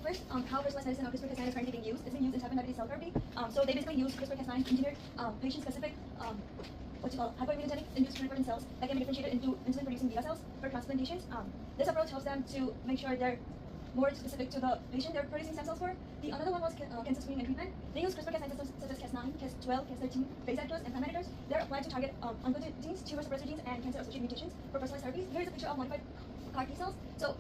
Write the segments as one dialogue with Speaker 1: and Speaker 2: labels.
Speaker 1: first, how personalized medicine or CRISPR-Cas9 is currently being used. It's being used in type 1 diabetes cell therapy. So they basically use CRISPR-Cas9 engineered patient-specific hypoimmunogenic induced pluripotent cells that can be differentiated into insulin-producing beta cells for transplantations. This approach helps them to make sure they're more specific to the patient they're producing stem cells for. The another one was cancer screening and treatment. They use CRISPR-Cas9 systems such as Cas9, Cas12, Cas13, base editors, and prime editors. They're applied to target uncoded genes, tumor suppressor genes, and cancer-associated mutations for personalized therapies. Here is a picture of modified CAR T cells. So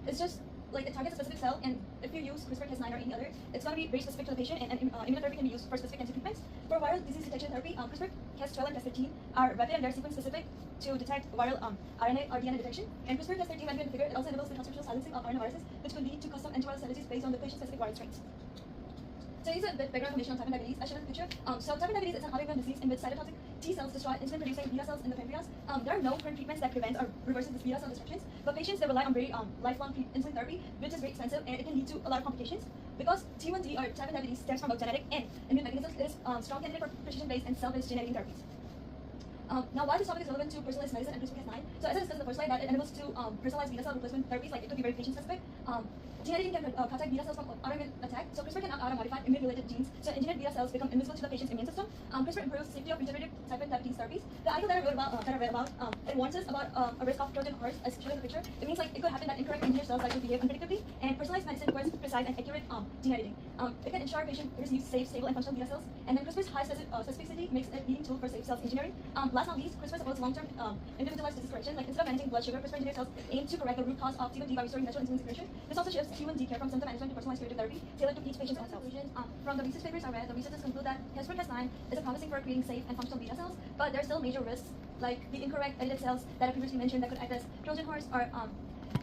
Speaker 1: it's just like it targets a specific cell, and if you use CRISPR-Cas9 or any other, it's going to be very specific to the patient, and immunotherapy can be used for specific cancer treatments. For viral disease detection therapy, CRISPR-Cas12 and Cas13 are rapid and they're sequence-specific to detect viral RNA or DNA detection. And CRISPR-Cas13, when configured, it also enables the transcriptional silencing of RNA viruses, which could lead to custom antiviral strategies based on the patient-specific viral strains. So here's a bit background information on type 1 diabetes. I showed in the picture. So type 1 diabetes is an autoimmune disease in which cytotoxic T cells destroy insulin-producing beta cells in the pancreas. There are no current treatments that prevent or reverses this beta cell destruction, but patients that rely on very lifelong insulin therapy, which is very expensive and it can lead to a lot of complications. Because T1D or type 1 diabetes stems from both genetic and immune mechanisms, it is a strong candidate for precision-based and cell-based gene editing therapies. Now, why this topic is relevant to personalized medicine and CRISPR-Cas9? So as I discussed in the first slide, that it enables to personalize beta cell replacement therapies, like it could be very patient-specific. Gene editing can protect beta cells from autoimmune attack. So CRISPR can knock out or modify immune-related genes, so engineered beta cells become invisible to the patient's immune system. CRISPR improves safety of regenerative type 1 diabetes therapies. The article that I read about, it warns us about a risk of Trojan horse, as shown in the picture. It means like it could happen that incorrect engineered cells like will behave unpredictably, and personalized medicine requires precise and accurate gene editing. It can ensure patient receives safe, stable, and functional beta cells. And then CRISPR's high specificity makes it a leading tool for safe cells engineering. Last but not least, CRISPR supports long-term individualized disease correction. Like instead of managing blood sugar, CRISPR engineered cells aim to correct the root cause of T1D by restoring natural insulin secretion. This also shifts T1D care from symptom management to personalized curative therapy tailored to each patient's own cells. From the research papers I read, the researchers conclude that CRISPR-Cas9 is promising for creating safe and functional beta cells, but there are still major risks, like the incorrect edited cells that I previously mentioned that could act as Trojan horse, or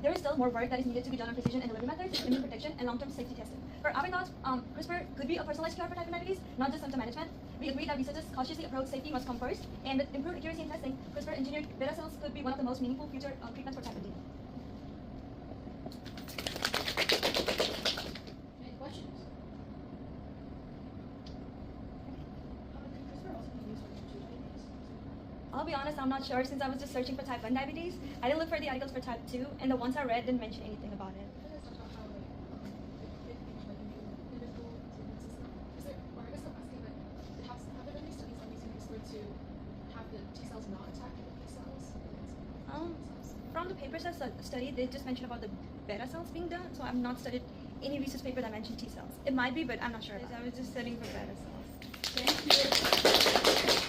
Speaker 1: there is still more work that is needed to be done on precision and delivery methods, immune protection, and long-term safety testing. For our thoughts, CRISPR could be a personalized cure for type 1 diabetes, not just symptom management. We agree that researchers cautiously approach safety must come first, and with improved accuracy in testing, CRISPR-engineered beta cells could be one of the most meaningful future treatments for type 1 diabetes.
Speaker 2: Any questions? Could CRISPR also be used for type 2 diabetes?
Speaker 1: I'll be honest, I'm not sure since I was just searching for type 1 diabetes. I didn't look for the articles for type 2, and the ones I read didn't mention anything about it. From the papers I studied, they just mentioned about the beta cells being done, so I've not studied any research paper that mentioned T cells. It might be, but I'm not sure. I was just studying for beta cells.
Speaker 2: Thank you.